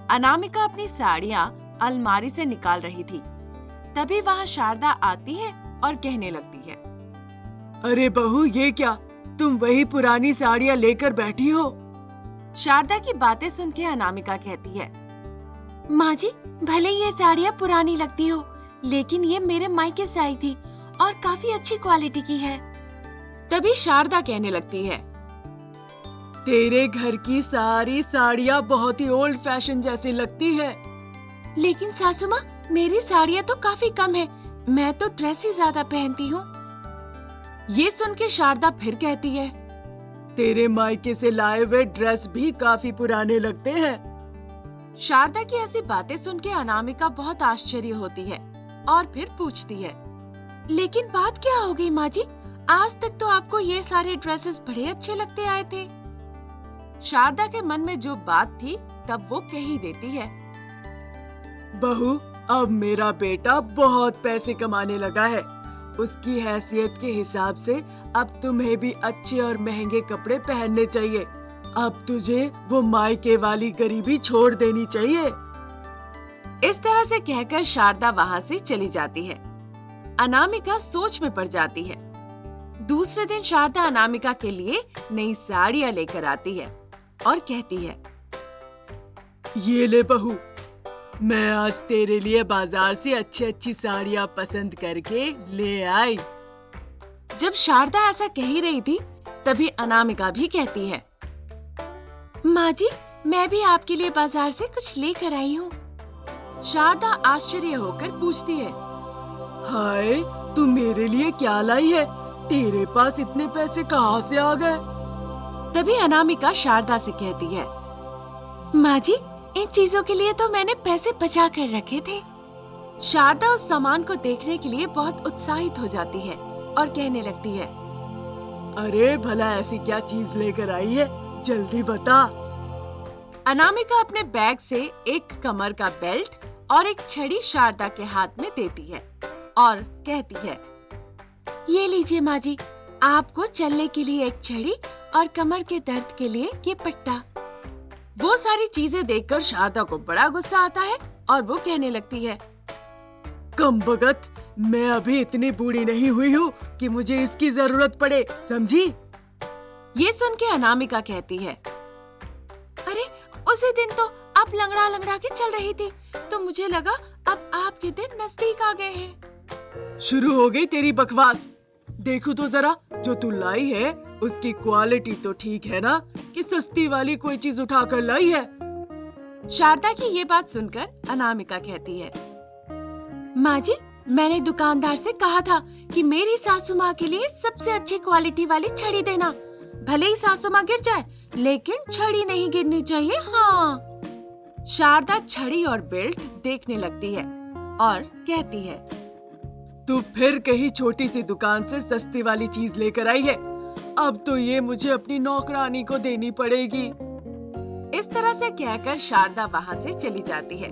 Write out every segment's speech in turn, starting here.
अनामिका अपनी साड़ियाँ अलमारी से निकाल रही थी। तभी वहाँ शारदा आती है और कहने लगती है, अरे बहू, ये क्या, तुम वही पुरानी साड़ियाँ लेकर बैठी हो? शारदा की बातें सुन के अनामिका कहती है, माँ जी, भले ये साड़ियाँ पुरानी लगती हो, लेकिन ये मेरे मायके से आई थी और काफी अच्छी क्वालिटी की है। तभी शारदा कहने लगती है, तेरे घर की सारी साड़ियाँ बहुत ही ओल्ड फैशन जैसी लगती है। लेकिन सासू माँ, मेरी साड़ियाँ तो काफी कम है, मैं तो ड्रेस ही ज्यादा पहनती हूँ। ये सुन के शारदा फिर कहती है, तेरे मायके से लाए हुए ड्रेस भी काफी पुराने लगते हैं। शारदा की ऐसी बातें सुन के अनामिका बहुत आश्चर्य होती है और फिर पूछती है, लेकिन बात क्या हो गई माँ जी? आज तक तो आपको ये सारे ड्रेसेस बड़े अच्छे लगते आए थे। शारदा के मन में जो बात थी तब वो कह ही देती है, बहू, अब मेरा बेटा बहुत पैसे कमाने लगा है। उसकी हैसियत के हिसाब से अब तुम्हें भी अच्छे और महंगे कपड़े पहनने चाहिए। अब तुझे वो मायके वाली गरीबी छोड़ देनी चाहिए। इस तरह से कहकर शारदा वहाँ से चली जाती है। अनामिका सोच में पड़ जाती है। दूसरे दिन शारदा अनामिका के लिए नई साड़ियाँ लेकर आती है और कहती है, ये ले बहू, मैं आज तेरे लिए बाजार से अच्छी साड़ियाँ पसंद करके ले आई। जब शारदा ऐसा कह ही रही थी, तभी अनामिका भी कहती है, माँ जी, मैं भी आपके लिए बाजार से कुछ लेकर आई हूँ। शारदा आश्चर्य होकर पूछती है, हाय, तू मेरे लिए क्या लाई है? तेरे पास इतने पैसे कहाँ से आ गए? तभी अनामिका शारदा से कहती है, माँ जी, इन चीजों के लिए तो मैंने पैसे बचा कर रखे थे। शारदा उस सामान को देखने के लिए बहुत उत्साहित हो जाती है और कहने लगती है, अरे भला ऐसी क्या चीज लेकर आई है, जल्दी बता। अनामिका अपने बैग से एक कमर का बेल्ट और एक छड़ी शारदा के हाथ में देती है और कहती है, ये लीजिए माँ जी, आपको चलने के लिए एक छड़ी और कमर के दर्द के लिए ये पट्टा। वो सारी चीजें देखकर शारदा को बड़ा गुस्सा आता है और वो कहने लगती है, कमबख्त, मैं अभी इतनी बूढ़ी नहीं हुई हूँ कि मुझे इसकी जरूरत पड़े, समझी? ये सुन के अनामिका कहती है, अरे उसी दिन तो आप लंगड़ा लंगड़ा के चल रही थी, तो मुझे लगा अब आपके दिन नजदीक आ गए हैं। शुरू हो गई तेरी बकवास। देखो तो जरा, जो तू लाई है उसकी क्वालिटी तो ठीक है ना, कि सस्ती वाली कोई चीज उठा कर लाई है? शारदा की ये बात सुनकर अनामिका कहती है, माँ जी, मैंने दुकानदार से कहा था कि मेरी सासू माँ के लिए सबसे अच्छी क्वालिटी वाली छड़ी देना। भले ही सासू माँ गिर जाए, लेकिन छड़ी नहीं गिरनी चाहिए। हाँ। शारदा छड़ी और बेल्ट देखने लगती है और कहती है, तू फिर कहीं छोटी सी दुकान से सस्ती वाली चीज लेकर आई है। अब तो ये मुझे अपनी नौकरानी को देनी पड़ेगी। इस तरह से कहकर शारदा वहाँ से चली जाती है।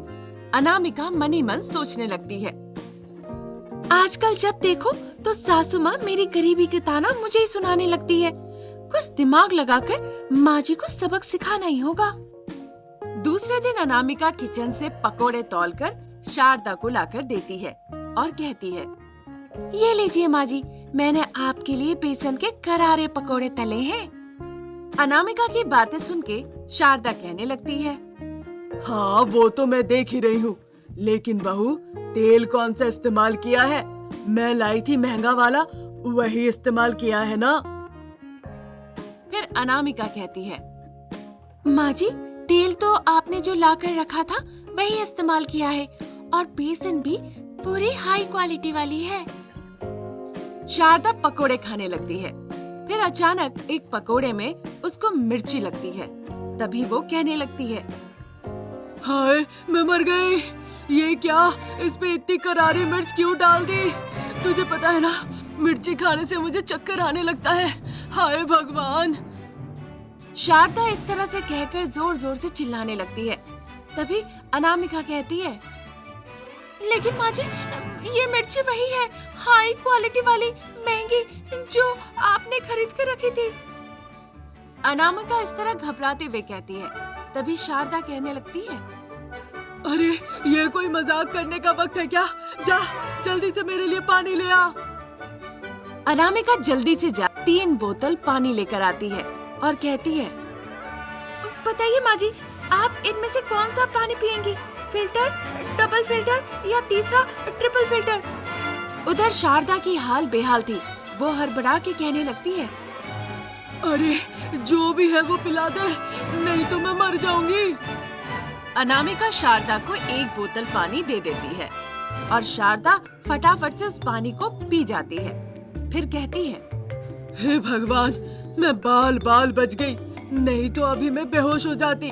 अनामिका मन ही मन सोचने लगती है, आजकल जब देखो तो सासू माँ मेरी गरीबी के ताना मुझे ही सुनाने लगती है। कुछ दिमाग लगाकर माँ जी को सबक सिखाना ही होगा। दूसरे दिन अनामिका किचन से पकोड़े तौलकर शारदा को लाकर देती है और कहती है, ये लीजिए माँ जी, मैंने आपके लिए बेसन के करारे पकोड़े तले हैं। अनामिका की बातें सुन के शारदा कहने लगती है, हाँ, वो तो मैं देख ही रही हूँ, लेकिन बहू, तेल कौन सा इस्तेमाल किया है? मैं लाई थी महंगा वाला, वही इस्तेमाल किया है ना? फिर अनामिका कहती है, माँ जी, तेल तो आपने जो लाकर रखा था वही इस्तेमाल किया है और बेसन भी पूरी हाई क्वालिटी वाली है। शारदा पकोड़े खाने लगती है। फिर अचानक एक पकोड़े में उसको मिर्ची लगती है। तभी वो कहने लगती है, हाय, मैं मर गई। ये क्या, इस पे इतनी करारी मिर्च क्यों डाल दी? तुझे पता है ना, मिर्ची खाने से मुझे चक्कर आने लगता है। हाय भगवान। शारदा इस तरह से कहकर जोर जोर से चिल्लाने लगती है। तभी अनामिका कहती है, लेकिन माँ जी, ये मिर्ची वही है, हाई क्वालिटी वाली, महंगी, जो आपने खरीद कर रखी थी। अनामिका इस तरह घबराते हुए कहती है। तभी शारदा कहने लगती है, अरे ये कोई मजाक करने का वक्त है क्या? जा जल्दी से मेरे लिए पानी ले आ। अनामिका जल्दी से जा 3 बोतल पानी लेकर आती है और कहती है, बताइए माँ जी, आप इनमें से कौन सा पानी पियेंगी? फिल्टर, डबल फिल्टर या तीसरा ट्रिपल फिल्टर? उधर शारदा की हाल बेहाल थी। वो हड़बड़ा के कहने लगती है, अरे जो भी है वो पिला दे, नहीं तो मैं मर जाऊंगी। अनामिका शारदा को 1 बोतल पानी दे देती है और शारदा फटाफट से उस पानी को पी जाती है। फिर कहती है, हे भगवान, मैं बाल बाल बच गई, नहीं तो अभी मैं बेहोश हो जाती।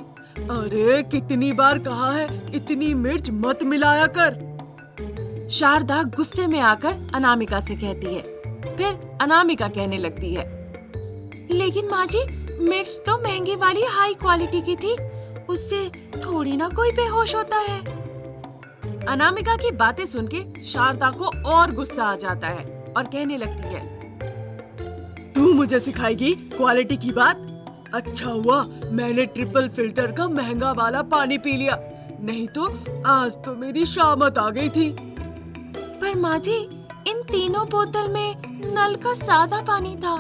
अरे कितनी बार कहा है इतनी मिर्च मत मिलाया कर। शारदा गुस्से में आकर अनामिका से कहती है। फिर अनामिका कहने लगती है, लेकिन माँ जी, मिर्च तो महंगी वाली हाई क्वालिटी की थी, उससे थोड़ी ना कोई बेहोश होता है। अनामिका की बातें सुन के शारदा को और गुस्सा आ जाता है और कहने लगती है, तू मुझे सिखाएगी क्वालिटी की बात? अच्छा हुआ मैंने ट्रिपल फिल्टर का महंगा वाला पानी पी लिया, नहीं तो आज तो मेरी शामत आ गई थी। पर माँ जी, इन तीनों बोतल में नल का सादा पानी था।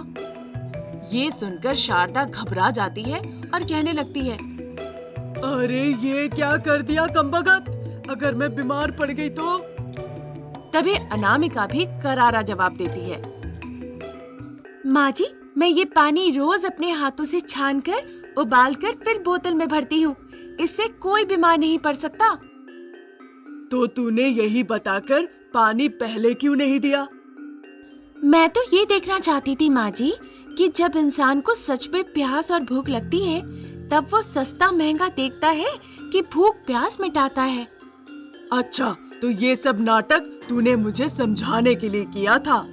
ये सुनकर शारदा घबरा जाती है और कहने लगती है, अरे ये क्या कर दिया कमबख्त, अगर मैं बीमार पड़ गई तो? तभी अनामिका भी करारा जवाब देती है, माँ जी, मैं ये पानी रोज अपने हाथों से छानकर उबालकर फिर बोतल में भरती हूँ, इससे कोई बीमार नहीं पड़ सकता। तो तूने यही बताकर पानी पहले क्यों नहीं दिया? मैं तो ये देखना चाहती थी माँ जी कि जब इंसान को सच में प्यास और भूख लगती है, तब वो सस्ता महंगा देखता है कि भूख प्यास मिटाता है। अच्छा, तो ये सब नाटक तूने मुझे समझाने के लिए किया था।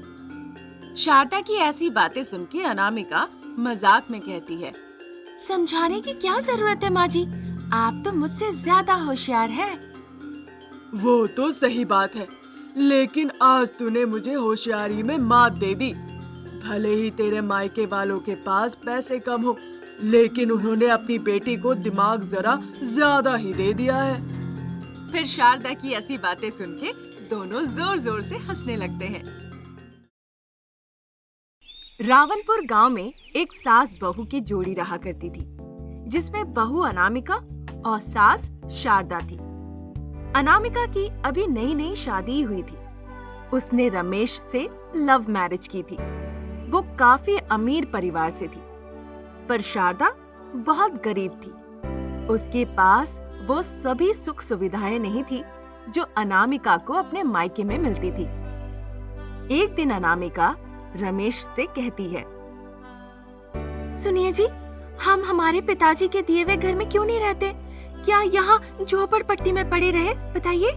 शारदा की ऐसी बातें सुन के अनामिका मजाक में कहती है, समझाने की क्या जरूरत है माँ जी, आप तो मुझसे ज्यादा होशियार हैं। वो तो सही बात है, लेकिन आज तूने मुझे होशियारी में मात दे दी। भले ही तेरे मायके वालों के पास पैसे कम हो, लेकिन उन्होंने अपनी बेटी को दिमाग जरा ज्यादा ही दे दिया है। फिर शारदा की ऐसी बातें सुन के दोनों जोर जोर से हंसने लगते हैं। रावणपुर गांव में एक सास बहू की जोड़ी रहा करती थी, जिसमें बहू अनामिका और सास शारदा थी। अनामिका की अभी नई नई शादी हुई थी। उसने रमेश से लव मैरिज की थी। वो काफी अमीर परिवार से थी, पर शारदा बहुत गरीब थी। उसके पास वो सभी सुख सुविधाएं नहीं थी जो अनामिका को अपने मायके में मिलती थी। एक दिन अनामिका रमेश से कहती है, सुनिए जी, हम हमारे पिताजी के दिए हुए घर में क्यों नहीं रहते? क्या यहाँ झोपड़पट्टी में पड़े रहे? बताइए।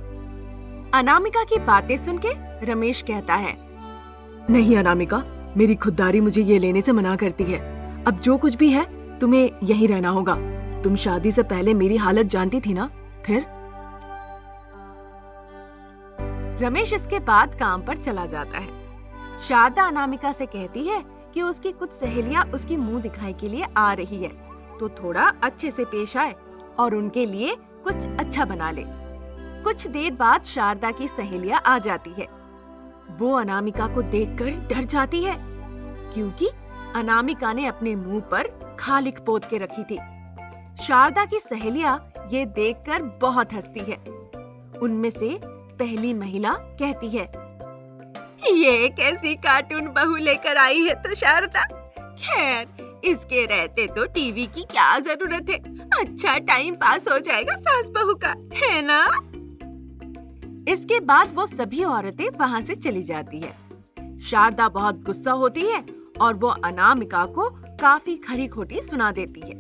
अनामिका की बातें सुन के रमेश कहता है, नहीं अनामिका, मेरी खुददारी मुझे ये लेने से मना करती है। अब जो कुछ भी है तुम्हें यहीं रहना होगा। तुम शादी से पहले मेरी हालत जानती थी ना? फिर रमेश इसके बाद काम पर चला जाता है। शारदा अनामिका से कहती है कि उसकी कुछ सहेलियां उसकी मुंह दिखाई के लिए आ रही है, तो थोड़ा अच्छे से पेश आए और उनके लिए कुछ अच्छा बना ले। कुछ देर बाद शारदा की सहेलियां आ जाती है। वो अनामिका को देखकर डर जाती है, क्योंकि अनामिका ने अपने मुंह पर खालिक पोत के रखी थी। शारदा की सहेलियां ये देखकर बहुत हंसती है। उनमें से पहली महिला कहती है, ये कैसी कार्टून बहू लेकर आई है तो शारदा। खैर, इसके रहते तो टीवी की क्या जरूरत है, अच्छा टाइम पास हो जाएगा सास बहू का, है ना? इसके बाद वो सभी औरतें वहां से चली जाती है। शारदा बहुत गुस्सा होती है और वो अनामिका को काफी खरी खोटी सुना देती है।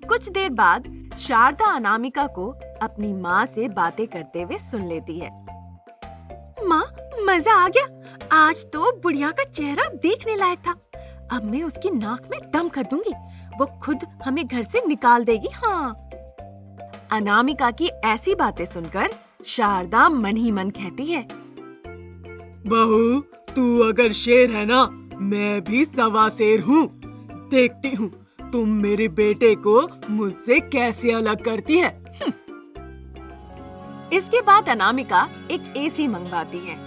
कुछ देर बाद शारदा अनामिका को अपनी माँ से बातें करते हुए सुन लेती है। माँ, मजा आ गया, आज तो बुढ़िया का चेहरा देखने लायक था। अब मैं उसकी नाक में दम कर दूंगी, वो खुद हमें घर से निकाल देगी। हाँ। अनामिका की ऐसी बातें सुनकर शारदा मन ही मन कहती है, बहू, तू अगर शेर है ना, मैं भी सवा शेर हूँ। देखती हूँ तुम मेरे बेटे को मुझसे कैसे अलग करती है। इसके बाद अनामिका एक एसी मंगवाती है,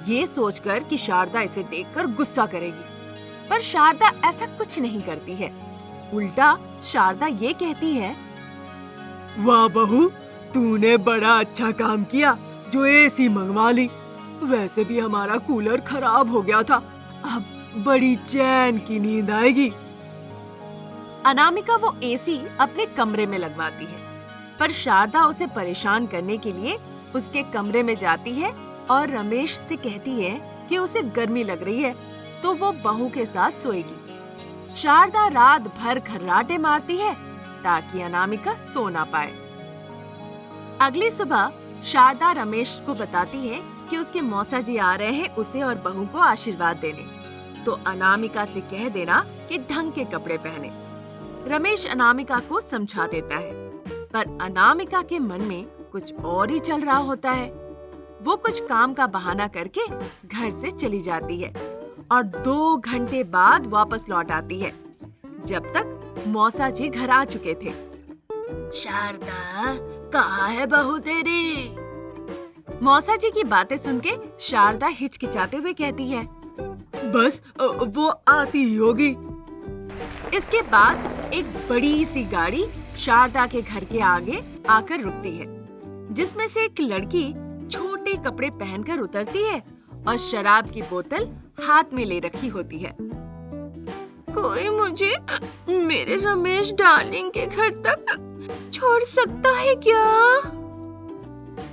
ये सोचकर कि शारदा इसे देखकर गुस्सा करेगी। पर शारदा ऐसा कुछ नहीं करती है। उल्टा शारदा ये कहती है, वाह बहू, तूने बड़ा अच्छा काम किया जो एसी मंगवा ली। वैसे भी हमारा कूलर खराब हो गया था, अब बड़ी चैन की नींद आएगी। अनामिका वो एसी अपने कमरे में लगवाती है, पर शारदा उसे परेशान करने के लिए उसके कमरे में जाती है और रमेश से कहती है कि उसे गर्मी लग रही है तो वो बहू के साथ सोएगी। शारदा रात भर खर्राटे मारती है ताकि अनामिका सो ना पाए। अगली सुबह शारदा रमेश को बताती है कि उसके मौसा जी आ रहे हैं उसे और बहू को आशीर्वाद देने, तो अनामिका से कह देना कि ढंग के कपड़े पहने। रमेश अनामिका को समझा देता है, पर अनामिका के मन में कुछ और ही चल रहा होता है। वो कुछ काम का बहाना करके घर से चली जाती है और 2 घंटे बाद वापस लौट आती है, जब तक मौसा जी घर आ चुके थे। शारदा, कहाँ है बहू तेरी? मौसा जी की बातें सुन के शारदा हिचकिचाते हुए कहती है, बस वो आती ही होगी। इसके बाद एक बड़ी सी गाड़ी शारदा के घर के आगे आकर रुकती है, जिसमें से एक लड़की छोटे कपड़े पहनकर उतरती है और शराब की बोतल हाथ में ले रखी होती है। कोई मुझे मेरे रमेश डार्लिंग के घर तक छोड़ सकता है क्या?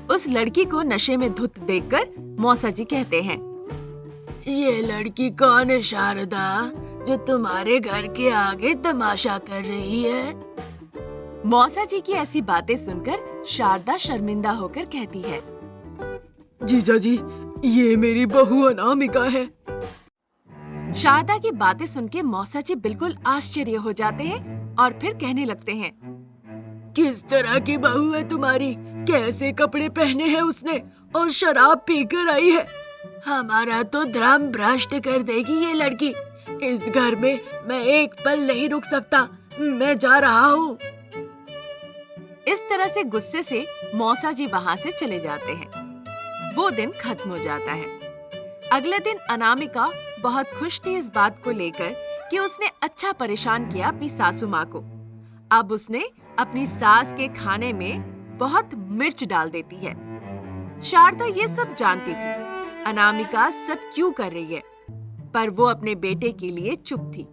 उस लड़की को नशे में धुत देखकर मौसा जी कहते हैं, ये लड़की कौन है शारदा, जो तुम्हारे घर के आगे तमाशा कर रही है? मौसा जी की ऐसी बातें सुनकर शारदा शर्मिंदा होकर कहती है, जीजा जी, ये मेरी बहू अनामिका है। शारदा की बातें सुन के मौसा जी बिल्कुल आश्चर्य हो जाते हैं और फिर कहने लगते हैं, किस तरह की बहू है तुम्हारी? कैसे कपड़े पहने हैं उसने और शराब पीकर आई है? हमारा तो धर्म भ्रष्ट कर देगी ये लड़की। इस घर में मैं एक पल नहीं रुक सकता, मैं जा रहा हूँ। इस तरह से गुस्से से मौसा जी वहां से चले जाते हैं। वो दिन खत्म हो जाता है। अगले दिन अनामिका बहुत खुश थी इस बात को लेकर कि उसने अच्छा परेशान किया अपनी सासू माँ को। अब उसने अपनी सास के खाने में बहुत मिर्च डाल देती है। शारदा ये सब जानती थी अनामिका सब क्यों कर रही है, पर वो अपने बेटे के लिए चुप थी।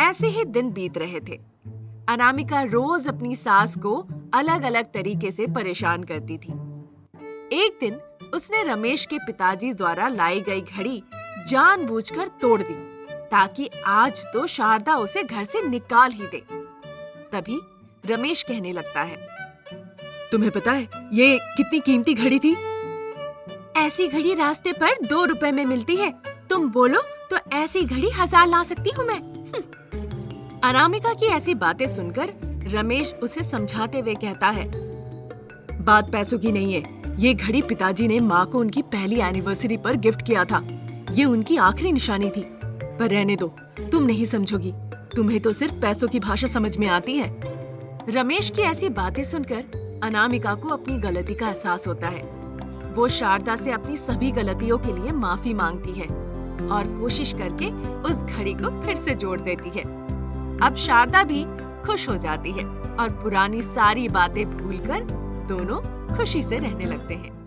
ऐसे ही दिन बीत रहे थे। अनामिका रोज अपनी सास को अलग अलग तरीके से परेशान करती थी। एक दिन उसने रमेश के पिताजी द्वारा लाई गई घड़ी जानबूझकर तोड़ दी ताकि आज तो शारदा उसे घर से निकाल ही दे। तभी रमेश कहने लगता है, तुम्हें पता है ये कितनी कीमती घड़ी थी? ऐसी घड़ी रास्ते पर 2 रुपए में मिलती है, तुम बोलो तो ऐसी घड़ी 1000 ला सकती हूँ मैं। अनामिका की ऐसी बातें सुनकर रमेश उसे समझाते हुए कहता है, बात पैसों की नहीं है, ये घड़ी पिताजी ने माँ को उनकी पहली एनिवर्सरी पर गिफ्ट किया था। ये उनकी आखिरी निशानी थी। पर रहने दो, तुम नहीं समझोगी, तुम्हें तो सिर्फ पैसों की भाषा समझ में आती है। रमेश की ऐसी बातें सुनकर अनामिका को अपनी गलती का एहसास होता है। वो शारदा से अपनी सभी गलतियों के लिए माफी मांगती है और कोशिश करके उस घड़ी को फिर से जोड़ देती है। अब शारदा भी खुश हो जाती है और पुरानी सारी बातें भूलकर दोनों खुशी से रहने लगते हैं।